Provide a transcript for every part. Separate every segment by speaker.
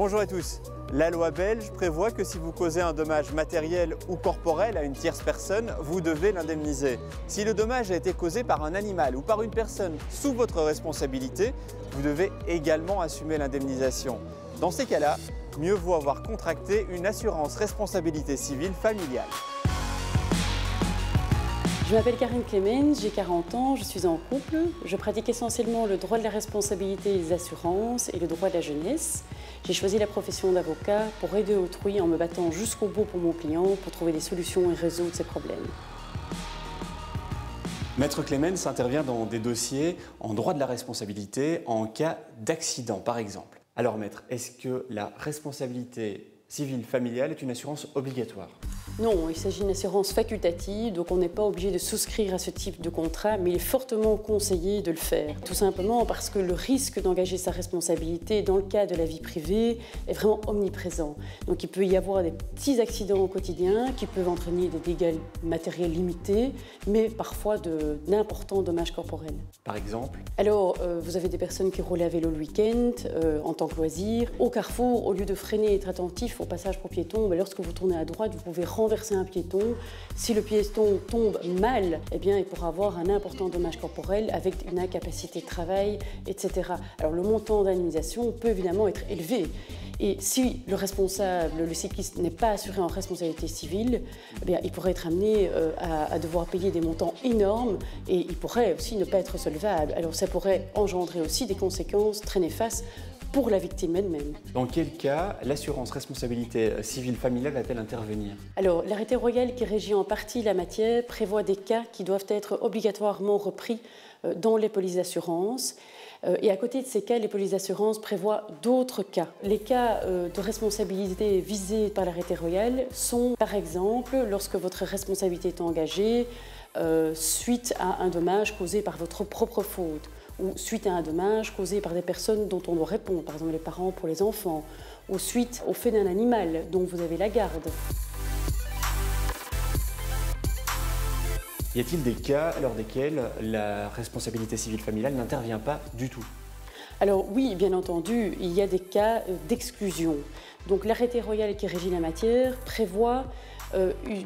Speaker 1: Bonjour à tous. La loi belge prévoit que si vous causez un dommage matériel ou corporel à une tierce personne, vous devez l'indemniser. Si le dommage a été causé par un animal ou par une personne sous votre responsabilité, vous devez également assumer l'indemnisation. Dans ces cas-là, mieux vaut avoir contracté une assurance responsabilité civile familiale.
Speaker 2: Je m'appelle Karine Clemens, j'ai 40 ans, je suis en couple. Je pratique essentiellement le droit de la responsabilité des assurances et le droit de la jeunesse. J'ai choisi la profession d'avocat pour aider autrui en me battant jusqu'au bout pour mon client, pour trouver des solutions et résoudre ses problèmes.
Speaker 1: Maître Clemens intervient dans des dossiers en droit de la responsabilité en cas d'accident, par exemple. Alors maître, est-ce que la responsabilité civile familiale est une assurance obligatoire?
Speaker 2: Non, il s'agit d'une assurance facultative, donc on n'est pas obligé de souscrire à ce type de contrat, mais il est fortement conseillé de le faire. Tout simplement parce que le risque d'engager sa responsabilité dans le cadre de la vie privée est vraiment omniprésent. Donc il peut y avoir des petits accidents au quotidien qui peuvent entraîner des dégâts matériels limités, mais parfois d'importants dommages corporels.
Speaker 1: Par exemple?
Speaker 2: Alors, vous avez des personnes qui roulent à vélo le week-end, en tant que loisir. Au carrefour, au lieu de freiner et être attentif au passage pour piétons, lorsque vous tournez à droite, vous pouvez renverser un piéton. Si le piéton tombe mal, eh bien, il pourra avoir un important dommage corporel avec une incapacité de travail, etc. Alors, le montant d'indemnisation peut évidemment être élevé. Et si le responsable, le cycliste, n'est pas assuré en responsabilité civile, eh bien, il pourrait être amené à devoir payer des montants énormes et il pourrait aussi ne pas être solvable. Alors ça pourrait engendrer aussi des conséquences très néfastes pour la victime elle-même.
Speaker 1: Dans quel cas l'assurance responsabilité civile familiale va-t-elle intervenir?
Speaker 2: Alors, l'arrêté royal qui régit en partie la matière prévoit des cas qui doivent être obligatoirement repris dans les polices d'assurance. Et à côté de ces cas, les polices d'assurance prévoient d'autres cas. Les cas de responsabilité visés par l'arrêté royal sont, par exemple, lorsque votre responsabilité est engagée suite à un dommage causé par votre propre faute, ou suite à un dommage causé par des personnes dont on doit répondre, par exemple les parents pour les enfants, ou suite au fait d'un animal dont vous avez la garde.
Speaker 1: Y a-t-il des cas lors desquels la responsabilité civile familiale n'intervient pas du tout?
Speaker 2: Alors oui, bien entendu, il y a des cas d'exclusion. Donc l'arrêté royal qui régit la matière prévoit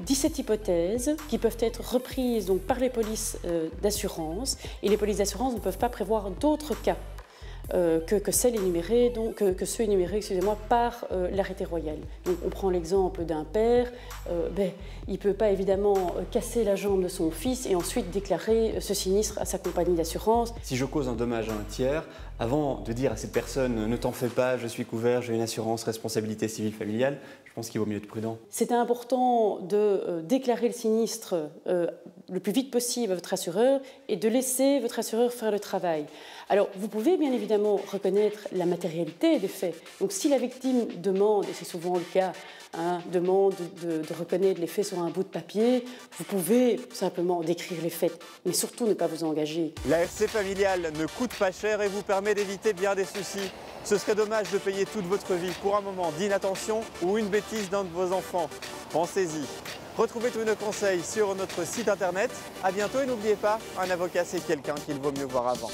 Speaker 2: 17 hypothèses qui peuvent être reprises donc, par les polices d'assurance. Et les polices d'assurance ne peuvent pas prévoir d'autres cas que ceux énumérés par l'arrêté royal. Donc, on prend l'exemple d'un père, il ne peut pas évidemment casser la jambe de son fils et ensuite déclarer ce sinistre à sa compagnie d'assurance.
Speaker 1: Si je cause un dommage à un tiers, avant de dire à cette personne « ne t'en fais pas, je suis couvert, j'ai une assurance responsabilité civile familiale », je pense qu'il vaut mieux être prudent.
Speaker 2: C'est important de déclarer le sinistre le plus vite possible à votre assureur et de laisser votre assureur faire le travail. Alors, vous pouvez bien évidemment reconnaître la matérialité des faits. Donc, si la victime demande, et c'est souvent le cas, demande de reconnaître les faits sur un bout de papier, vous pouvez simplement décrire les faits, mais surtout ne pas vous engager.
Speaker 1: La RC familiale ne coûte pas cher et vous permet d'éviter bien des soucis. Ce serait dommage de payer toute votre vie pour un moment d'inattention ou une bêtise d'un de vos enfants. Pensez-y. Retrouvez tous nos conseils sur notre site internet. À bientôt et n'oubliez pas, un avocat c'est quelqu'un qu'il vaut mieux voir avant.